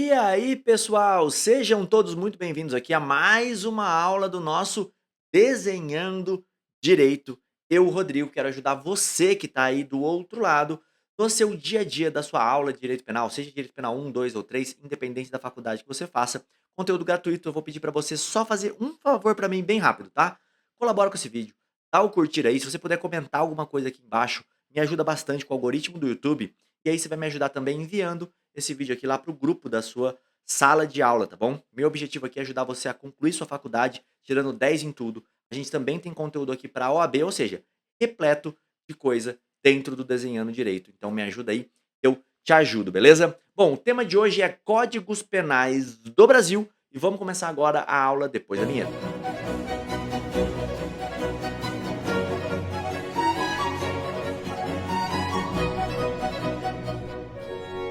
E aí, pessoal, sejam todos muito bem-vindos aqui a mais uma aula do nosso Desenhando Direito. Eu, Rodrigo, quero ajudar você que está aí do outro lado no seu dia a dia da sua aula de Direito Penal, seja Direito Penal um, 2 ou 3, independente da faculdade que você faça. Conteúdo gratuito, eu vou pedir para você só fazer um favor para mim bem rápido, tá? Colabora com esse vídeo, dá o curtir aí, se você puder comentar alguma coisa aqui embaixo, me ajuda bastante com o algoritmo do YouTube, e aí você vai me ajudar também enviando esse vídeo aqui lá para o grupo da sua sala de aula, tá bom? Meu objetivo aqui é ajudar você a concluir sua faculdade, tirando 10 em tudo. A gente também tem conteúdo aqui para a OAB, ou seja, repleto de coisa dentro do Desenhando Direito. Então me ajuda aí, eu te ajudo, beleza? Bom, o tema de hoje é Códigos Penais do Brasil e vamos começar agora a aula depois da vinheta.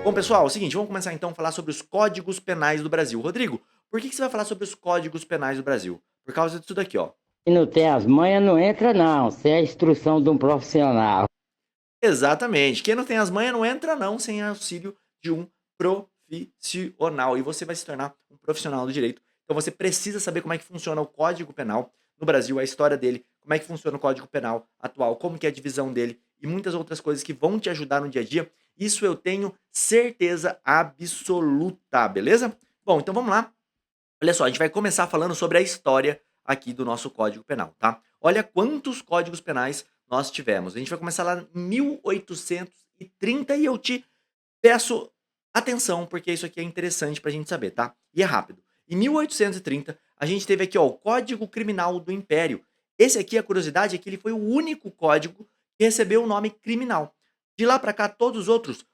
Bom, pessoal, é o seguinte, vamos começar então a falar sobre os códigos penais do Brasil. Rodrigo, por que você vai falar sobre os códigos penais do Brasil? Por causa disso daqui, ó. Se não tem as manhas, não entra não. Sem a instrução de um profissional. Exatamente. Quem não tem as manhas não entra não sem auxílio de um profissional. E você vai se tornar um profissional do direito. Então você precisa saber como é que funciona o Código Penal no Brasil, a história dele, como é que funciona o Código Penal atual, como que é a divisão dele e muitas outras coisas que vão te ajudar no dia a dia. Isso eu tenho certeza absoluta, beleza? Bom, então vamos lá. Olha só, a gente vai começar falando sobre a história aqui do nosso Código Penal, tá? Olha quantos códigos penais nós tivemos. A gente vai começar lá em 1830 e eu te peço atenção, porque isso aqui é interessante pra gente saber, tá? E é rápido. Em 1830, a gente teve aqui, ó, o Código Criminal do Império. Esse aqui, a curiosidade é que ele foi o único código que recebeu o nome criminal. De lá pra cá, todos os outros,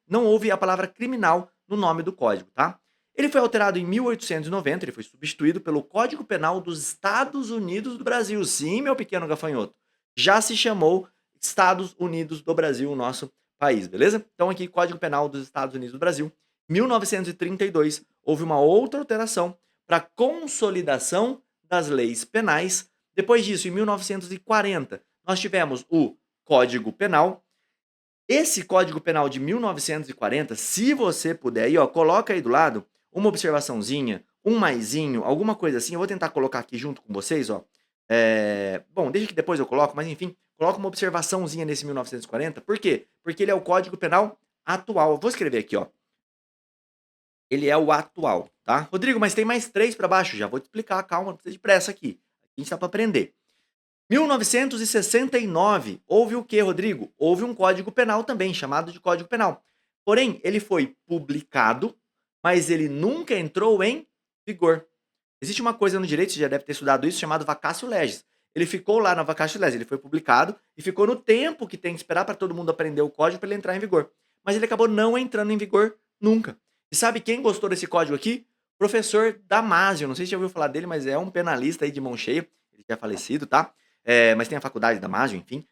não houve a palavra criminal no nome do código, tá? Ele foi alterado em 1890, ele foi substituído pelo Código Penal dos Estados Unidos do Brasil. Sim, meu pequeno gafanhoto. Já se chamou Estados Unidos do Brasil, o nosso país, beleza? Então aqui, Código Penal dos Estados Unidos do Brasil. 1932, houve uma outra alteração para consolidação das leis penais. Depois disso, em 1940, nós tivemos o Código Penal. Esse Código Penal de 1940, se você puder aí, ó, coloca aí do lado uma observaçãozinha, um maisinho, alguma coisa assim. Eu vou tentar colocar aqui junto com vocês, ó. Bom, deixa que depois eu coloco, mas enfim, coloca uma observaçãozinha nesse 1940. Por quê? Porque ele é o Código Penal atual. Eu vou escrever aqui, ó. Ele é o atual, tá? Rodrigo, mas tem mais 3 para baixo. Já vou te explicar, calma, não precisa de pressa aqui. A gente tá para aprender. 1969, houve o que, Rodrigo? Houve um Código Penal também, chamado de Código Penal. Porém, ele foi publicado, mas ele nunca entrou em vigor. Existe uma coisa no direito, você já deve ter estudado isso, chamado vacatio legis. Ele ficou lá na vacatio legis, ele foi publicado e ficou no tempo que tem que esperar para todo mundo aprender o código para ele entrar em vigor. Mas ele acabou não entrando em vigor nunca. E sabe quem gostou desse código aqui? Professor Damásio, não sei se já ouviu falar dele, mas é um penalista aí de mão cheia, ele já é falecido, tá? Mas tem a faculdade Damásio, enfim.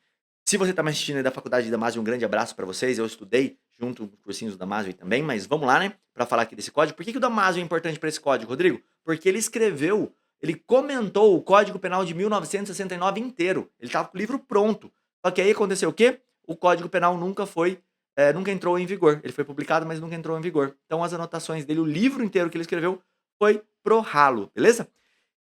Se você está me assistindo aí da faculdade de Damásio, um grande abraço para vocês. Eu estudei junto com cursinhos do Damásio também, mas vamos lá, né? Para falar aqui desse código. Por que o Damásio é importante para esse código, Rodrigo? Porque ele comentou o Código Penal de 1969 inteiro. Ele estava com o livro pronto. Só que aí aconteceu o quê? O Código Penal nunca entrou em vigor. Ele foi publicado, mas nunca entrou em vigor. Então as anotações dele, o livro inteiro que ele escreveu, foi pro ralo, beleza?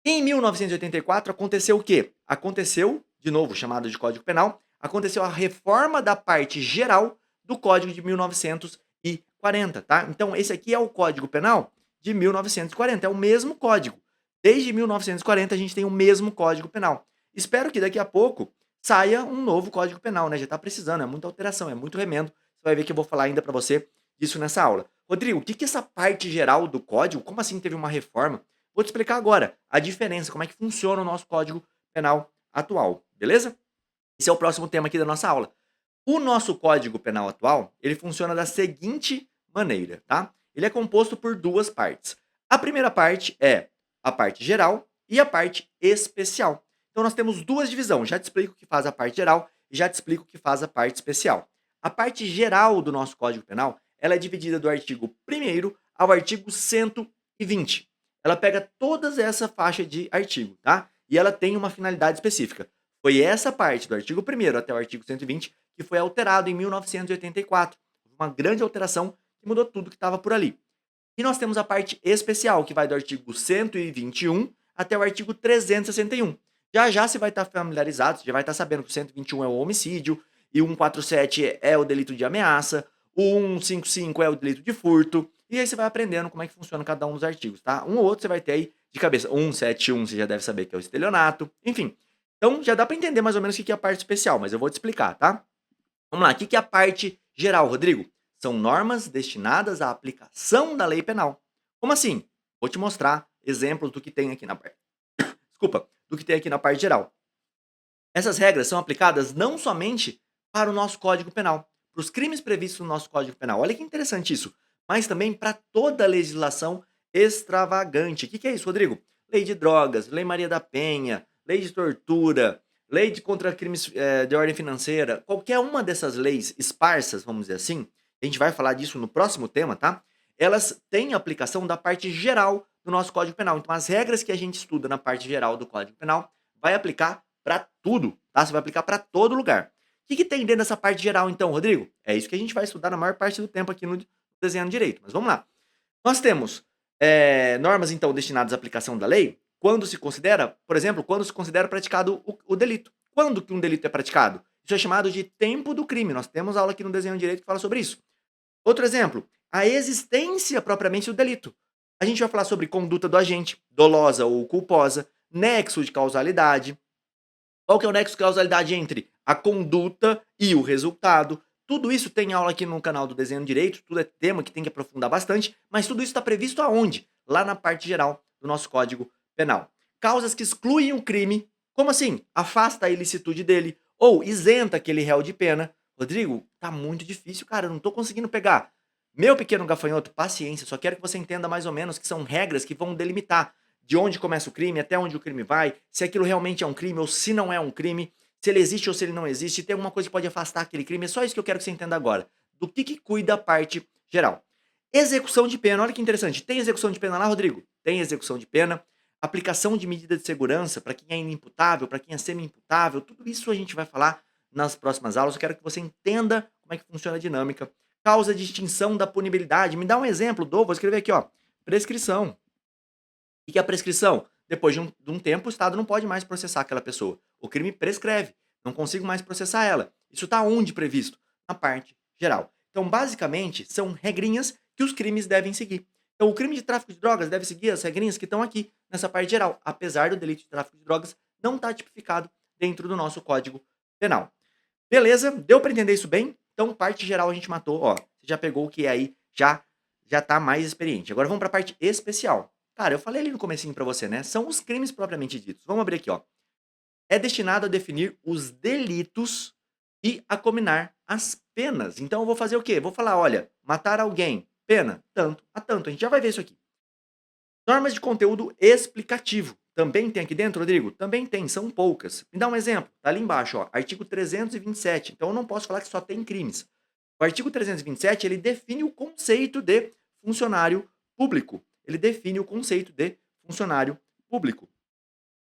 Em 1984 aconteceu o quê? Aconteceu, de novo chamado de Código Penal, aconteceu a reforma da parte geral do Código de 1940, tá? Então esse aqui é o Código Penal de 1940, é o mesmo código. Desde 1940 a gente tem o mesmo Código Penal. Espero que daqui a pouco saia um novo Código Penal, né? Já tá precisando, é muita alteração, é muito remendo. Você vai ver que eu vou falar ainda para você disso nessa aula. Rodrigo, o que que é essa parte geral do código? Como assim teve uma reforma? Vou te explicar agora a diferença, como é que funciona o nosso Código Penal atual, beleza? Esse é o próximo tema aqui da nossa aula. O nosso Código Penal atual, ele funciona da seguinte maneira, tá? Ele é composto por duas partes. A primeira parte é a parte geral e a parte especial. Então nós temos duas divisões. Já te explico o que faz a parte geral e já te explico o que faz a parte especial. A parte geral do nosso Código Penal, ela é dividida do artigo 1º ao artigo 120. Ela pega toda essa faixa de artigo, tá? E ela tem uma finalidade específica. Foi essa parte do artigo 1º até o artigo 120 que foi alterado em 1984. Uma grande alteração que mudou tudo que estava por ali. E nós temos a parte especial, que vai do artigo 121 até o artigo 361. Já já você vai estar familiarizado, você já vai estar sabendo que o 121 é o homicídio, e o 147 é o delito de ameaça, o 155 é o delito de furto, e aí você vai aprendendo como é que funciona cada um dos artigos, tá? Um ou outro você vai ter aí de cabeça. 171 você já deve saber que é o estelionato, enfim. Então já dá para entender mais ou menos o que é a parte especial, mas eu vou te explicar, tá? Vamos lá, o que é a parte geral, Rodrigo? São normas destinadas à aplicação da lei penal. Como assim? Vou te mostrar exemplos do que tem aqui na parte. Desculpa, do que tem aqui na parte geral. Essas regras são aplicadas não somente para o nosso Código Penal, para os crimes previstos no nosso Código Penal. Olha que interessante isso. Mas também para toda a legislação extravagante. O que é isso, Rodrigo? Lei de drogas, Lei Maria da Penha, Lei de tortura, Lei de contra crimes de ordem financeira. Qualquer uma dessas leis esparsas, vamos dizer assim, a gente vai falar disso no próximo tema, tá? Elas têm aplicação da parte geral do nosso Código Penal. Então, as regras que a gente estuda na parte geral do Código Penal vai aplicar para tudo, tá? Você vai aplicar para todo lugar. O que tem dentro dessa parte geral, então, Rodrigo? É isso que a gente vai estudar na maior parte do tempo aqui no Desenhando Direito. Mas vamos lá. Nós temos normas, então, destinadas à aplicação da lei quando se considera, por exemplo, quando se considera praticado o delito. Quando que um delito é praticado? Isso é chamado de tempo do crime. Nós temos aula aqui no Desenhando Direito que fala sobre isso. Outro exemplo, a existência propriamente do delito. A gente vai falar sobre conduta do agente, dolosa ou culposa, nexo de causalidade, qual que é o nexo de causalidade entre a conduta e o resultado? Tudo isso tem aula aqui no canal do Desenhando Direito, tudo é tema que tem que aprofundar bastante, mas tudo isso está previsto aonde? Lá na parte geral do nosso Código Penal. Causas que excluem o crime, como assim? Afasta a ilicitude dele ou isenta aquele réu de pena. Rodrigo, tá muito difícil, cara, eu não tô conseguindo pegar. Meu pequeno gafanhoto, paciência, só quero que você entenda mais ou menos que são regras que vão delimitar de onde começa o crime, até onde o crime vai, se aquilo realmente é um crime ou se não é um crime, se ele existe ou se ele não existe, se tem alguma coisa que pode afastar aquele crime. É só isso que eu quero que você entenda agora. Do que cuida a parte geral. Execução de pena, olha que interessante. Tem execução de pena lá, Rodrigo? Tem execução de pena. Aplicação de medida de segurança para quem é inimputável, para quem é semi-imputável, tudo isso a gente vai falar nas próximas aulas. Eu quero que você entenda como é que funciona a dinâmica. Causa de extinção da punibilidade. Me dá um exemplo, vou escrever aqui, ó. Prescrição. O que é a prescrição? Depois de um tempo, o Estado não pode mais processar aquela pessoa. O crime prescreve. Não consigo mais processar ela. Isso está onde previsto? Na parte geral. Então, basicamente, são regrinhas que os crimes devem seguir. Então, o crime de tráfico de drogas deve seguir as regrinhas que estão aqui nessa parte geral, apesar do delito de tráfico de drogas não estar tipificado dentro do nosso Código Penal. Beleza? Deu para entender isso bem? Então, parte geral a gente matou. Ó, você já pegou o que é aí, já tá mais experiente. Agora vamos para a parte especial. Cara, eu falei ali no comecinho pra você, né? São os crimes propriamente ditos. Vamos abrir aqui, ó. É destinado a definir os delitos e a combinar as penas. Então eu vou fazer o quê? Vou falar, olha, matar alguém, pena, tanto a tanto. A gente já vai ver isso aqui. Normas de conteúdo explicativo. Também tem aqui dentro, Rodrigo? Também tem, são poucas. Me dá um exemplo. Tá ali embaixo, ó. Artigo 327. Então eu não posso falar que só tem crimes. O artigo 327, ele define o conceito de funcionário público. Ele define o conceito de funcionário público.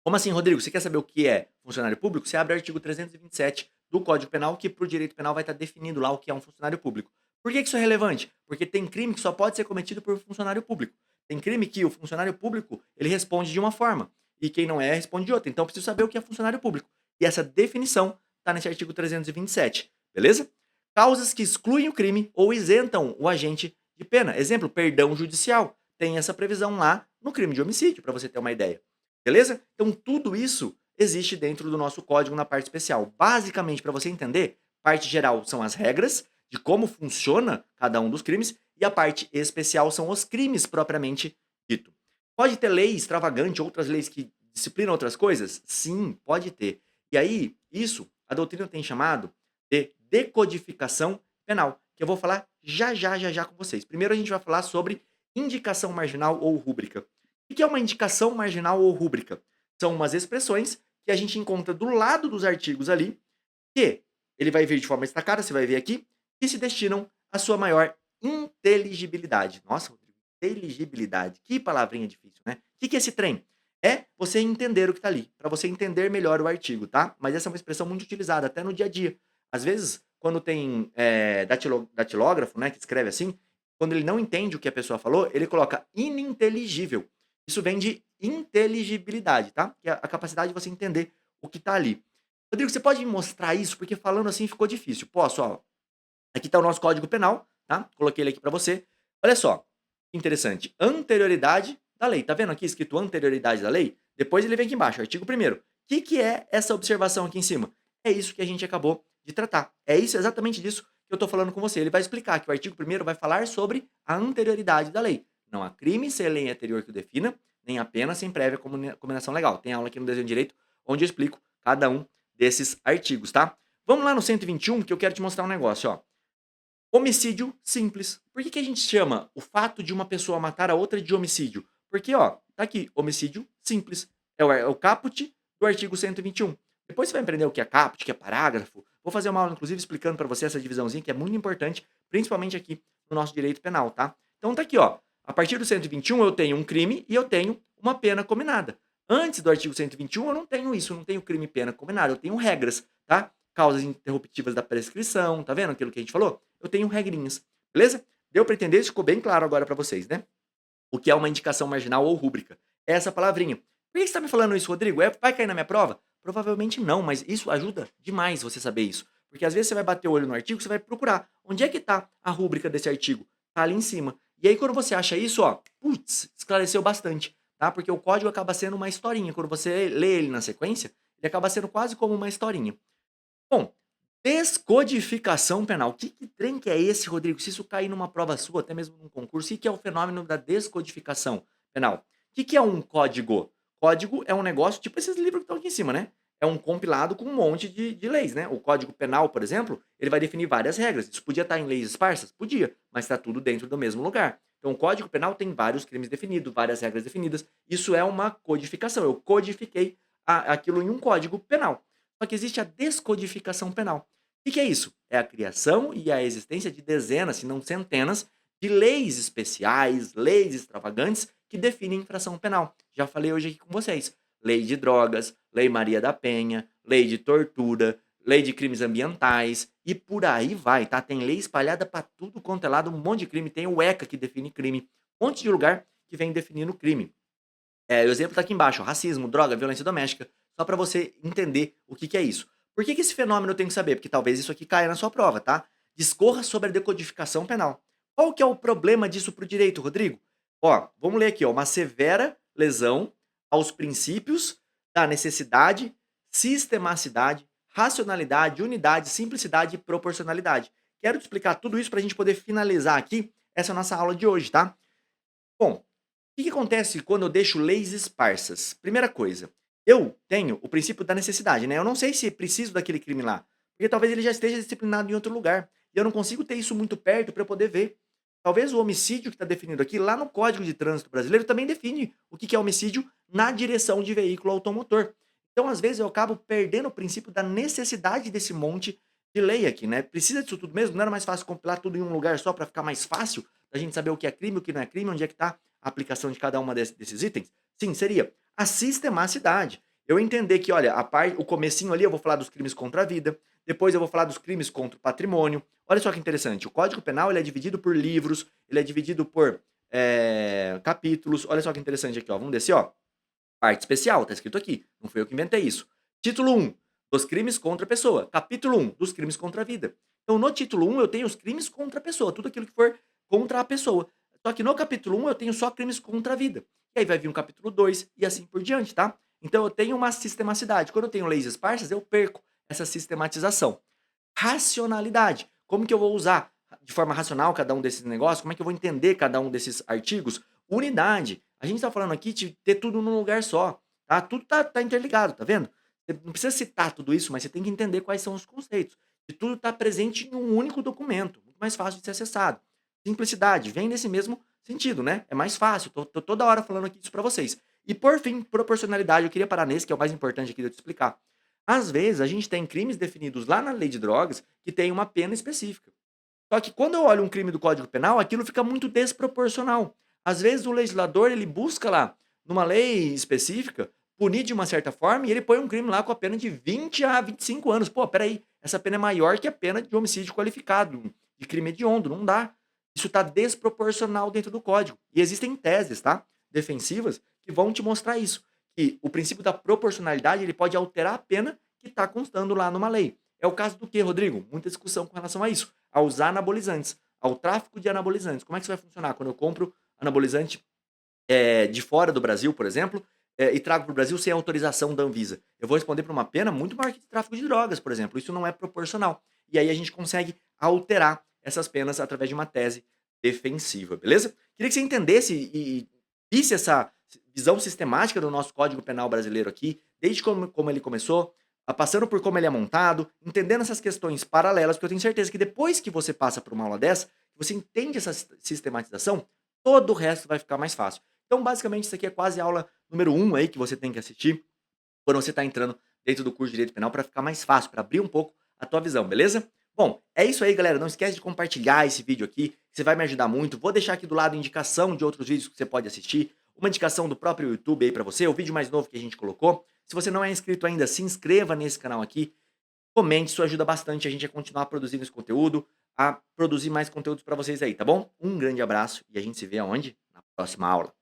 Como assim, Rodrigo? Você quer saber o que é funcionário público? Você abre o artigo 327 do Código Penal, que para o direito penal vai estar definido lá o que é um funcionário público. Por que isso é relevante? Porque tem crime que só pode ser cometido por funcionário público. Tem crime que o funcionário público ele responde de uma forma e quem não é responde de outra. Então eu preciso saber o que é funcionário público. E essa definição está nesse artigo 327, beleza? Causas que excluem o crime ou isentam o agente de pena. Exemplo, perdão judicial. Tem essa previsão lá no crime de homicídio, para você ter uma ideia. Beleza? Então tudo isso existe dentro do nosso código na parte especial. Basicamente, para você entender, parte geral são as regras de como funciona cada um dos crimes e a parte especial são os crimes propriamente dito. Pode ter lei extravagante, outras leis que disciplinam outras coisas? Sim, pode ter. E aí, isso a doutrina tem chamado de decodificação penal, que eu vou falar já com vocês. Primeiro a gente vai falar sobre indicação marginal ou rúbrica. O que é uma indicação marginal ou rúbrica? São umas expressões que a gente encontra do lado dos artigos ali, que ele vai vir de forma destacada, você vai ver aqui, que se destinam à sua maior inteligibilidade. Nossa, inteligibilidade, que palavrinha difícil, né? O que é esse trem? É você entender o que está ali, para você entender melhor o artigo, tá? Mas essa é uma expressão muito utilizada, até no dia a dia. Às vezes, quando tem datilógrafo, né, que escreve assim, quando ele não entende o que a pessoa falou, ele coloca ininteligível. Isso vem de inteligibilidade, tá? Que é a capacidade de você entender o que tá ali. Rodrigo, você pode me mostrar isso? Porque falando assim ficou difícil. Posso, ó. Aqui está o nosso Código Penal, tá? Coloquei ele aqui para você. Olha só, que interessante. Anterioridade da lei. Tá vendo aqui escrito anterioridade da lei? Depois ele vem aqui embaixo, artigo 1º. O que é essa observação aqui em cima? É isso que a gente acabou de tratar. É isso, exatamente disso que eu estou falando com você. Ele vai explicar que o artigo 1º vai falar sobre a anterioridade da lei. Não há crime sem lei anterior que o defina, nem a pena sem prévia combinação legal. Tem aula aqui no Desenho de Direito, onde eu explico cada um desses artigos, tá? Vamos lá no 121, que eu quero te mostrar um negócio, ó. Homicídio simples. Por que a gente chama o fato de uma pessoa matar a outra de homicídio? Porque, ó, tá aqui, homicídio simples. É o caput do artigo 121. Depois você vai aprender o que é caput, o que é parágrafo. Vou fazer uma aula, inclusive, explicando para você essa divisãozinha, que é muito importante, principalmente aqui no nosso direito penal, tá? Então tá aqui, ó. A partir do 121 eu tenho um crime e eu tenho uma pena combinada. Antes do artigo 121 eu não tenho isso, eu não tenho crime e pena combinada, eu tenho regras, tá? Causas interruptivas da prescrição, tá vendo aquilo que a gente falou? Eu tenho regrinhas, beleza? Deu para entender? Isso ficou bem claro agora para vocês, né? O que é uma indicação marginal ou rúbrica? É essa palavrinha. Por que você está me falando isso, Rodrigo? Vai cair na minha prova? Provavelmente não, mas isso ajuda demais você saber isso. Porque às vezes você vai bater o olho no artigo, você vai procurar onde é que está a rúbrica desse artigo. Tá ali em cima. E aí quando você acha isso, ó, putz, esclareceu bastante, tá? Porque o código acaba sendo uma historinha. Quando você lê ele na sequência, ele acaba sendo quase como uma historinha. Bom, descodificação penal. Que trem que é esse, Rodrigo? Se isso cair numa prova sua, até mesmo num concurso, o que é o fenômeno da descodificação penal? O que é um código? Código é um negócio, tipo esses livros que estão aqui em cima, né? É um compilado com um monte de leis, né? O Código Penal, por exemplo, ele vai definir várias regras. Isso podia estar em leis esparsas? Podia, mas está tudo dentro do mesmo lugar. Então, o Código Penal tem vários crimes definidos, várias regras definidas. Isso é uma codificação. Eu codifiquei aquilo em um código penal. Só que existe a descodificação penal. O que é isso? É a criação e a existência de dezenas, se não centenas, de leis especiais, leis extravagantes que definem infração penal. Já falei hoje aqui com vocês. Lei de drogas, Lei Maria da Penha, lei de tortura, lei de crimes ambientais e por aí vai, tá? Tem lei espalhada para tudo quanto é lado, um monte de crime. Tem o ECA que define crime, um monte de lugar que vem definindo crime. O exemplo está aqui embaixo, ó, racismo, droga, violência doméstica, só para você entender o que é isso. Por que esse fenômeno eu tenho que saber? Porque talvez isso aqui caia na sua prova, tá? Discorra sobre a decodificação penal. Qual que é o problema disso para o direito, Rodrigo? Ó, vamos ler aqui, ó, uma severa lesão aos princípios da necessidade, sistemacidade, racionalidade, unidade, simplicidade e proporcionalidade. Quero te explicar tudo isso para a gente poder finalizar aqui essa nossa aula de hoje, tá? Bom, que acontece quando eu deixo leis esparsas? Primeira coisa, eu tenho o princípio da necessidade, né? Eu não sei se preciso daquele crime lá, porque talvez ele já esteja disciplinado em outro lugar. E eu não consigo ter isso muito perto para eu poder ver. Talvez o homicídio que está definido aqui, lá no Código de Trânsito Brasileiro, também define o que é homicídio na direção de veículo automotor. Então, às vezes, eu acabo perdendo o princípio da necessidade desse monte de lei aqui, né? Precisa disso tudo mesmo? Não era mais fácil compilar tudo em um lugar só para ficar mais fácil? A gente saber o que é crime, o que não é crime, onde é que está a aplicação de cada uma desses itens? Sim, seria a sistemacidade. Eu entender que, olha, o comecinho ali eu vou falar dos crimes contra a vida, depois eu vou falar dos crimes contra o patrimônio. Olha só que interessante, o Código Penal ele é dividido por livros, ele é dividido por capítulos. Olha só que interessante aqui, ó. Vamos descer, ó. Parte especial, tá escrito aqui. Não fui eu que inventei isso. Título 1, dos crimes contra a pessoa. Capítulo 1, dos crimes contra a vida. Então, no título 1, eu tenho os crimes contra a pessoa, tudo aquilo que for contra a pessoa. Só que no capítulo 1, eu tenho só crimes contra a vida. E aí vai vir um capítulo 2 e assim por diante, tá? Então, eu tenho uma sistemacidade. Quando eu tenho leis esparsas, eu perco essa sistematização. Racionalidade. Como que eu vou usar de forma racional cada um desses negócios? Como é que eu vou entender cada um desses artigos? Unidade. A gente está falando aqui de ter tudo num lugar só, tá? Tudo tá interligado, tá vendo? Você não precisa citar tudo isso, mas você tem que entender quais são os conceitos. E tudo está presente em um único documento, muito mais fácil de ser acessado. Simplicidade, vem nesse mesmo sentido, né? É mais fácil, tô toda hora falando aqui isso para vocês. E por fim, proporcionalidade, eu queria parar nesse, que é o mais importante aqui de eu te explicar. Às vezes, a gente tem crimes definidos lá na lei de drogas que tem uma pena específica. Só que quando eu olho um crime do Código Penal, aquilo fica muito desproporcional. Às vezes o legislador ele busca lá, numa lei específica, punir de uma certa forma e ele põe um crime lá com a pena de 20 a 25 anos. Pô, peraí, essa pena é maior que a pena de homicídio qualificado, de crime hediondo, não dá. isso está desproporcional dentro do código. E existem teses, tá? Defensivas que vão te mostrar isso. Que o princípio da proporcionalidade ele pode alterar a pena que está constando lá numa lei. É o caso do que, Rodrigo? Muita discussão com relação a isso. A usar anabolizantes, ao tráfico de anabolizantes. Como é que isso vai funcionar? Quando eu compro anabolizante de fora do Brasil, por exemplo, e trago para o Brasil sem autorização da Anvisa. Eu vou responder por uma pena muito maior que de tráfico de drogas, por exemplo. Isso não é proporcional. E aí a gente consegue alterar essas penas através de uma tese defensiva, beleza? Queria que você entendesse e visse essa visão sistemática do nosso Código Penal brasileiro aqui, desde como ele começou, passando por como ele é montado, entendendo essas questões paralelas, porque eu tenho certeza que depois que você passa por uma aula dessa, você entende essa sistematização, todo o resto vai ficar mais fácil. Então, basicamente, isso aqui é quase a aula número 1 aí que você tem que assistir quando você está entrando dentro do curso de Direito Penal para ficar mais fácil, para abrir um pouco a tua visão, beleza? Bom, é isso aí, galera. Não esquece de compartilhar esse vídeo aqui, que você vai me ajudar muito. Vou deixar aqui do lado indicação de outros vídeos que você pode assistir, uma indicação do próprio YouTube aí para você, o vídeo mais novo que a gente colocou. Se você não é inscrito ainda, se inscreva nesse canal aqui, comente, isso ajuda bastante a gente a continuar produzindo esse conteúdo, a produzir mais conteúdos para vocês aí, tá bom? Um grande abraço e a gente se vê aonde? Na próxima aula.